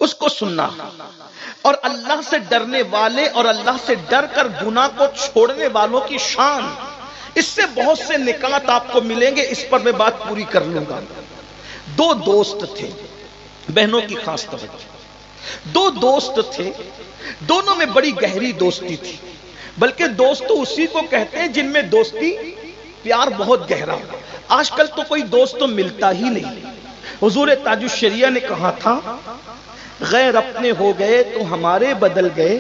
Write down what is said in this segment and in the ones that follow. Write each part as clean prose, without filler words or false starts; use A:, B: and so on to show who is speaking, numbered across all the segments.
A: اس کو سننا، اور اللہ سے ڈرنے والے اور اللہ سے ڈر کر گناہ کو چھوڑنے والوں کی شان، اس سے بہت سے نکات آپ کو ملیں گے، اس پر میں بات پوری کر لوں گا۔ دو دوست تھے، بہنوں کی خاص توجہ، دو دوست تھے، دونوں میں بڑی گہری دوستی تھی، بلکہ دوست تو اسی کو کہتے ہیں جن میں دوستی پیار بہت گہرا ہو۔ آج کل تو کوئی دوست تو ملتا ہی نہیں۔ حضور تاج الشریعہ نے کہا تھا، غیر اپنے ہو گئے تو ہمارے بدل گئے،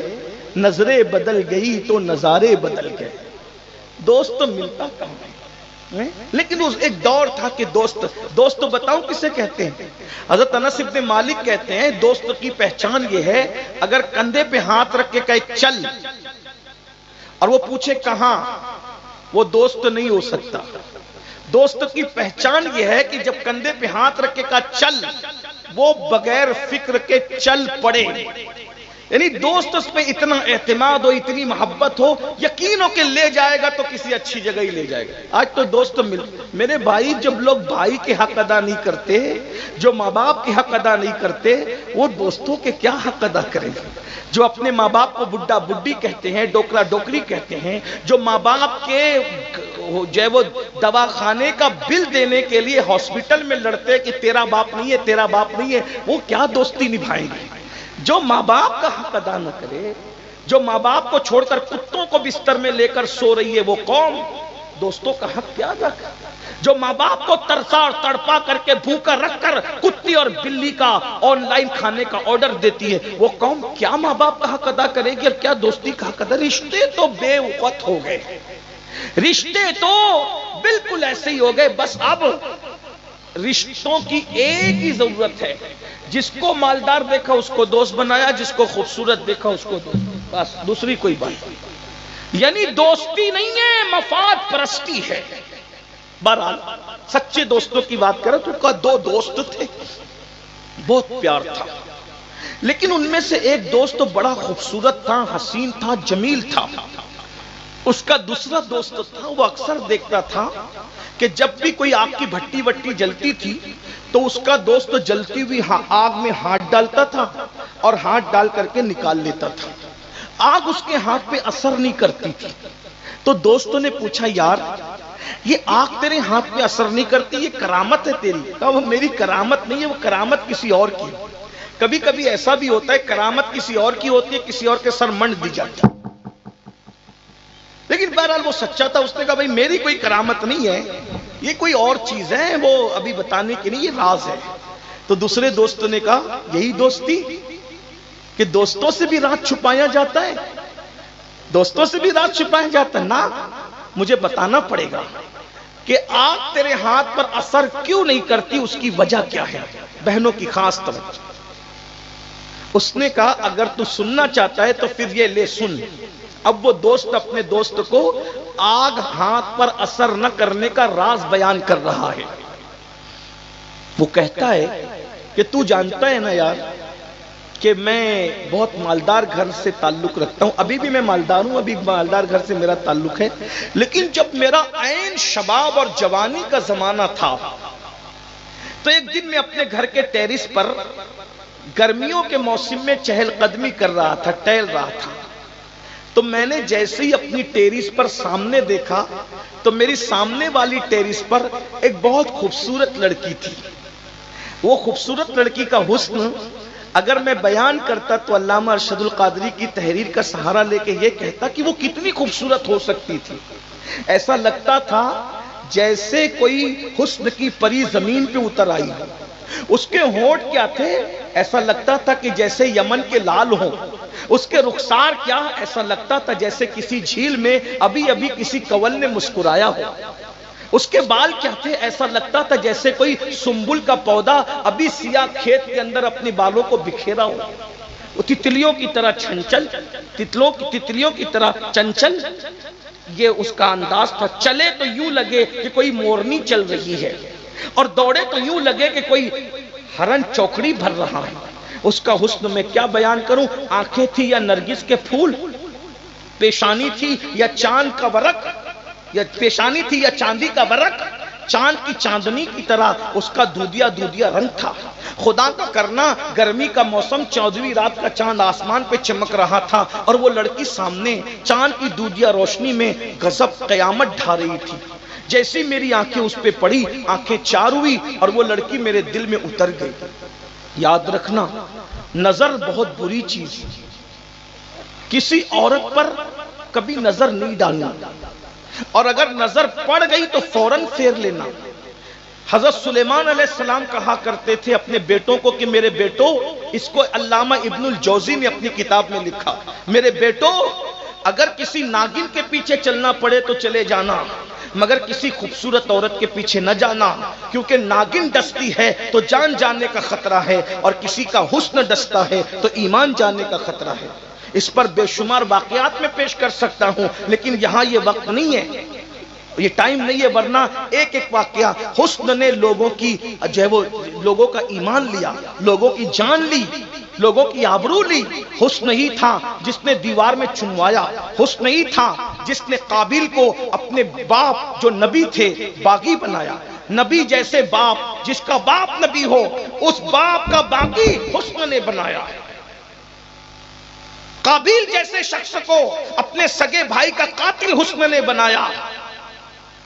A: نظریں بدل گئی تو نظارے بدل گئے۔ دوست تو ملتا کہاں ہے، لیکن اس ایک دور تھا کہ دوست تو بتاؤں کسے کہتے ہیں؟ حضرت انس بن مالک کہتے ہیں دوست کی پہچان یہ ہے، اگر کندھے پہ ہاتھ رکھ کے کہے چل اور وہ پوچھے کہاں، وہ دوست نہیں ہو سکتا۔ دوست کی پہچان یہ ہے کہ جب کندھے پہ ہاتھ رکھ کے کہا چل، وہ بغیر فکر کے چل پڑے، یعنی دوست اس پہ اتنا اعتماد ہو، اتنی محبت ہو، یقین ہو کہ لے جائے گا تو کسی اچھی جگہ ہی لے جائے گا۔ آج تو دوست میرے بھائی، جب لوگ بھائی کے حق ادا نہیں کرتے، جو ماں باپ کے حق ادا نہیں کرتے، وہ دوستوں کے کیا حق ادا کریں گے؟ جو اپنے ماں باپ کو بڈھا بڈھی کہتے ہیں، ڈوکرا ڈوکری کہتے ہیں، جو ماں باپ کے جو ہے وہ دواخانے کا بل دینے کے لیے ہاسپٹل میں لڑتے ہیں کہ تیرا باپ نہیں ہے، تیرا باپ نہیں ہے، وہ کیا دوستی نبھائیں گے؟ جو ماں باپ کا حق ادا نہ کرے، جو ماں باپ کو چھوڑ کر کتوں کو بستر میں لے کر سو رہی ہے، وہ قوم دوستوں کا حق کیا ادا کرے؟ جو ماں باپ کو ترسا اور تڑپا کر کے بھوکا رکھ کر کتی اور بلی کا آن لائن کھانے کا آرڈر دیتی ہے، وہ قوم کیا ماں باپ کا حق ادا کرے گی اور کیا دوستی کا حق ادا؟ رشتے تو بے وقت ہو گئے، رشتے تو بالکل ایسے ہی ہو گئے۔ بس اب رشتوں کی ایک ہی ضرورت ہے، جس کو مالدار دیکھا اس کو دوست بنایا، جس کو خوبصورت دیکھا اس کو دوست، بس دوسری کوئی بات نہیں۔ یعنی دوستی نہیں ہے، مفاد پرستی ہے۔ بہرحال سچے دوستوں کی بات کریں تو کا دو دوست تھے، بہت پیار تھا، لیکن ان میں سے ایک دوست بڑا خوبصورت تھا، حسین تھا، جمیل تھا۔ اس کا دوسرا دوست تھا، وہ اکثر دیکھتا تھا کہ جب بھی کوئی آگ کی بھٹی وٹی جلتی تھی تو اس کا دوست جلتی ہوئی آگ میں ہاتھ ڈالتا تھا اور ہاتھ ڈال کر کے نکال لیتا تھا۔ آگ اس کے ہاتھ پہ اثر نہیں کرتی تھی، تو دوستوں نے پوچھا یار یہ آگ تیرے ہاتھ پہ اثر نہیں کرتی، یہ کرامت ہے تیری؟ کہا وہ میری کرامت نہیں ہے، وہ کرامت کسی اور کی۔ کبھی کبھی ایسا بھی ہوتا ہے کرامت کسی اور کی ہوتی ہے، کسی اور کے سر منڈ دی جاتی ہے، لیکن بہرحال وہ سچا تھا۔ اس نے کہا بھائی میری کوئی کرامت نہیں ہے، یہ کوئی اور چیز ہے، وہ ابھی بتانے کی نہیں، یہ راز ہے۔ تو دوسرے دوست نے کہا یہی دوستی کہ دوستوں سے بھی راز چھپایا جاتا ہے، دوستوں سے بھی راز چھپایا جاتا ہے نا، مجھے بتانا پڑے گا کہ آگ تیرے ہاتھ پر اثر کیوں نہیں کرتی، اس کی وجہ کیا ہے؟ بہنوں کی خاص توجہ۔ اس نے کہا اگر تو سننا چاہتا ہے تو پھر یہ لے سن۔ اب وہ دوست اپنے دوست کو آگ ہاتھ پر اثر نہ کرنے کا راز بیان کر رہا ہے۔ وہ کہتا ہے کہ تو جانتا ہے نا یار کہ میں بہت مالدار گھر سے تعلق رکھتا ہوں، ابھی بھی میں مالدار ہوں، ابھی مالدار گھر سے میرا تعلق ہے، لیکن جب میرا عین شباب اور جوانی کا زمانہ تھا تو ایک دن میں اپنے گھر کے ٹیرس پر گرمیوں کے موسم میں چہل قدمی کر رہا تھا، ٹہل رہا تھا، تو میں نے جیسے ہی اپنی ٹیرس پر سامنے دیکھا تو میری سامنے والی ٹیرس پر ایک بہت خوبصورت لڑکی تھی۔ وہ خوبصورت لڑکی کا حسن اگر میں بیان کرتا تو علامہ ارشد القادری کی تحریر کا سہارا لے کے یہ کہتا کہ وہ کتنی خوبصورت ہو سکتی تھی۔ ایسا لگتا تھا جیسے کوئی حسن کی پری زمین پہ اتر آئی ہو۔ اس کے ہونٹ کیا تھے؟ ایسا لگتا تھا کہ جیسے یمن کے لال ہوں۔ اس کے رخسار کیا؟ ایسا لگتا تھا جیسے کسی جھیل میں ابھی ابھی کسی کنول نے مسکرایا ہو۔ اس کے بال کیا تھے؟ ایسا لگتا تھا جیسے کوئی سنبل کا پودا ابھی سیاہ کھیت کے اندر اپنے بالوں کو بکھیرا ہو۔ وہ تتلیوں کی طرح چھنچل، تتلیوں کی طرح چنچل یہ اس کا انداز تھا۔ چلے تو یوں لگے کہ کوئی مورنی چل رہی ہے، اور دوڑے تو یوں لگے کہ کوئی ہرن چوکڑی بھر رہا ہے۔ اس کا حسن میں کیا بیان کروں؟ آنکھیں تھی یا نرگس کے پھول، پیشانی تھی یا چاند کا ورق، یا پیشانی تھی یا چاندی کا ورق، چاند کی چاندنی کی طرح اس کا دودیا دودیا رنگ تھا. خدا کا کرنا گرمی کا موسم، 14ویں رات کا چاند آسمان پہ چمک رہا تھا اور وہ لڑکی سامنے چاند کی دودیا روشنی میں غضب قیامت ڈھا رہی تھی. جیسی میری آنکھیں اس پہ پڑی، آنکھیں چار ہوئی اور وہ لڑکی میرے دل میں اتر گئی. یاد رکھنا، نظر بہت بری چیز. کسی عورت پر کبھی نظر نہیں ڈالنا، اور اگر نظر پڑ گئی تو فوراً پھیر لینا. حضرت سلیمان علیہ السلام کہا کرتے تھے اپنے بیٹوں کو کہ میرے بیٹو، اس کو علامہ ابن الجوزی نے اپنی کتاب میں لکھا، میرے بیٹو اگر کسی ناگن کے پیچھے چلنا پڑے تو چلے جانا، مگر کسی خوبصورت عورت کے پیچھے نہ جانا، کیونکہ ناگن ڈستی ہے تو جان جانے کا خطرہ ہے، اور کسی کا حسن ڈستا ہے تو ایمان جانے کا خطرہ ہے. اس پر بے شمار واقعات میں پیش کر سکتا ہوں، لیکن یہاں یہ وقت نہیں ہے، یہ ٹائم نہیں ہے، ورنہ ایک ایک واقعہ. حسن نے لوگوں کی جو ہے وہ لوگوں کا ایمان لیا، لوگوں کی جان لی، لوگوں کی آبرو لی. حسن ہی تھا جس نے دیوار میں چنوایا، حسن ہی تھا جس نے قابیل کو اپنے باپ جو نبی تھے باغی بنایا. نبی جیسے باپ، جس کا باپ نبی ہو، اس باپ کا باغی حسن نے بنایا. قابیل جیسے شخص کو اپنے سگے بھائی کا قاتل حسن نے بنایا.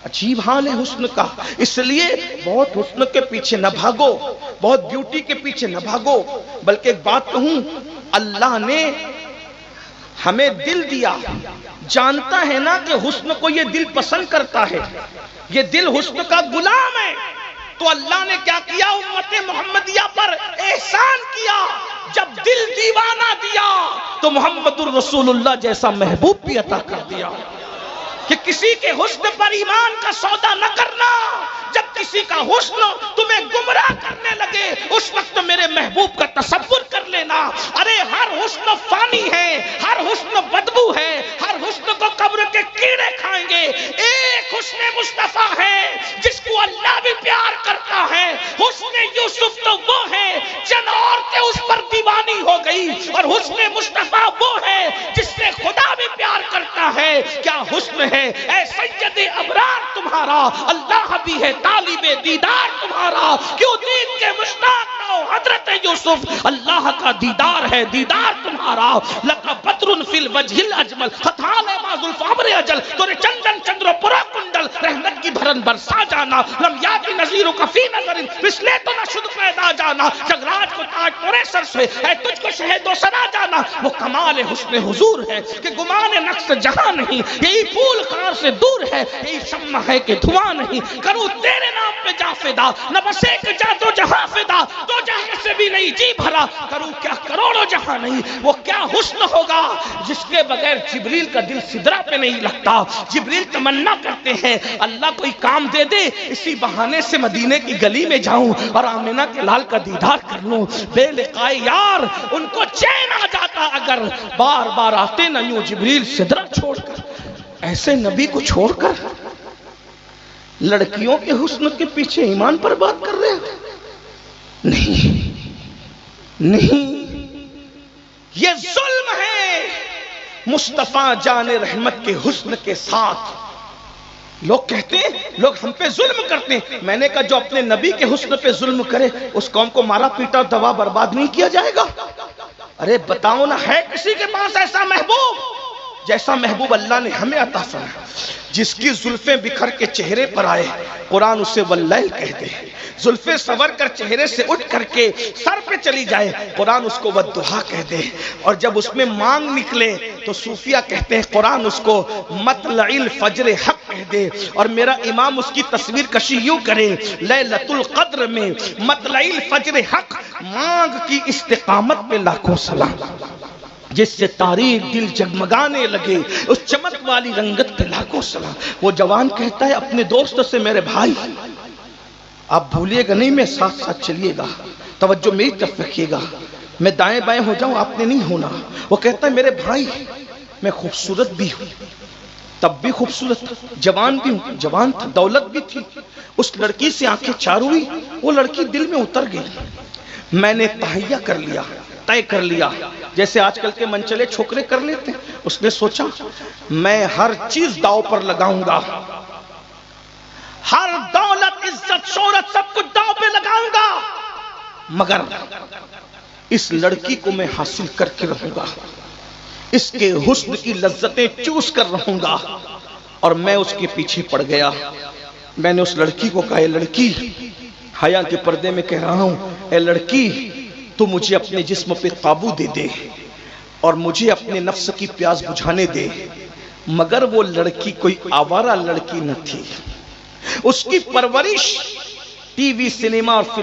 A: عجیب حال ہے حسن کا. اس لیے بہت حسن کے پیچھے نہ بھاگو، بہت بیوٹی کے پیچھے نہ بھاگو. بلکہ ایک بات کہوں، اللہ نے ہمیں دل دیا، جانتا ہے نا کہ حسن کو یہ دل پسند کرتا ہے، یہ دل حسن کا غلام ہے. تو اللہ نے کیا کیا؟ امت محمدیہ پر احسان کیا. جب دل دیوانہ دیا تو محمد الرسول اللہ جیسا محبوب بھی عطا کر دیا. کہ کسی کے حسن پر ایمان کا سودا نہ کرنا. جب کسی کا حسن تمہیں گمراہ کرنے لگے، اس وقت میرے محبوب کا تصور کر لینا. ارے ہر حسن فانی ہے، ہر حسن بدبو ہے، ہر حسن کو قبر کے کیڑے کھائیں گے. ایک حسن مصطفیٰ ہے جس کو اللہ بھی پیار کرتا ہے. حسن یوسف تو وہ ہے چند عورتیں اس پر دیوانی ہو گئی، اور حسن مصطفیٰ وہ ہے جس سے خدا بھی پیار کرتا ہے. کیا حسن ہے اے سید ابرار تمہارا، اللہ بھی ہے طالب دیدار تمہارا. کیوں دین کے مشتاق نہ ہو حضرت یوسف، اللہ کا دیدار ہے دیدار تمہارا. لقد بدر فی الوجہ الاجمل خطال ما ذوالف امر اجل، تورے چندن چندر پورا کنڈل رحمت کی بھرن برسا جانا. لم یاتی نظیر کا فی نظر پسلے تو نہ شد پیدا جانا. جگراج کو تاج پورے سر سے اے تجھ کو شہد و سنا جانا. وہ کمال حسن حضور ہے کہ گمان نقص جہاں نہیں. یہی پھول خار سے دور ہے، یہی شمع ہے کہ دھواں نہیں. کروں تیرے نام پہ جا فدا، نہ بس ایک جا تو جہاں فدا. تو جہاں سے بھی نہیں جی بھرا، کروں کیا کروڑوں جہاں نہیں. وہ کیا حسن ہوگا جس کے بغیر جبریل کا دل سدرا پہ نہیں لگتا. جبریل تمنا کرتے ہیں اللہ کوئی کام دے دے، اسی بہانے سے مدینے کی گلی میں جاؤں اور آمنہ کے لال کا دیدار کر لوں. بے لقائے یار ان کو چین آ جاتا اگر بار بار آتے نہ یوں جبریل سدرا چھوڑ کر. ایسے نبی کو چھوڑ کر لڑکیوں کے حسن کے پیچھے ایمان پر بات کر رہے ہیں؟ نہیں نہیں، یہ ظلم ہے مصطفیٰ جان رحمت کے حسن کے ساتھ. لوگ کہتے ہیں لوگ ہم پہ ظلم کرتے ہیں. میں نے کہا جو اپنے نبی کے حسن پہ ظلم کرے اس قوم کو مارا پیٹا دبا برباد نہیں کیا جائے گا. ارے بتاؤ نہ ہے کسی کے پاس ایسا محبوب جیسا محبوب اللہ نے ہمیں عطا فرمایا، جس کی زلفیں بکھر کے چہرے پر آئے قرآن اسے واللیل کہتے ہیں. زلفیں سور کر چہرے سے اٹھ کر کے سر پہ چلی جائے قرآن اس کو والضحیٰ کہتے ہیں. اور جب اس میں مانگ نکلے تو صوفیہ کہتے ہیں قرآن اس کو مطلع الفجر حق کہہ دے. اور میرا امام اس کی تصویر کشی یوں کرے، لیلۃ القدر میں مطلع الفجر حق، مانگ کی استقامت پہ لاکھوں سلام. جس سے تاریخ دل جگمگانے لگے اس چمک والی رنگت پہ لاکھوں سلام. وہ جوان کہتا ہے اپنے دوست سے میرے بھائی آپ بھولیے گا نہیں، میں ساتھ ساتھ چلیے گا، توجہ میری طرف رکھیے گا، میں دائیں بائیں ہو جاؤں آپ نے نہیں ہونا. وہ کہتا ہے میرے بھائی میں خوبصورت بھی ہوں، تب بھی خوبصورت تھا، جوان بھی ہوں، جوان تھا، دولت بھی تھی. اس لڑکی سے آنکھیں چار ہوئی، وہ لڑکی دل میں اتر گئی. میں نے تہیہ کر لیا، طے کر لیا، جیسے آج کل کے منچلے چھوکرے کر لیتے. اس نے سوچا میں ہر چیز داؤ پر لگاؤں گا، ہر دولت عزت شہرت سب کچھ داؤ پہ لگاؤں گا، مگر اس لڑکی کو میں حاصل کر کے رہوں گا، اس کے حسن کی لذتیں چوس کر رہوں گا۔ اور میں اس کے پیچھے پڑ گیا۔ میں نے اس لڑکی کو کہا، اے لڑکی، حیا کے پردے میں کہہ رہا ہوں، اے لڑکی، تو مجھے اپنے جسم پہ قابو دے دے اور مجھے اپنے نفس کی پیاس بجھانے دے۔ مگر وہ لڑکی کوئی آوارہ لڑکی نہ تھی، اس کی پرورش ٹی وی، سنیما اور فلم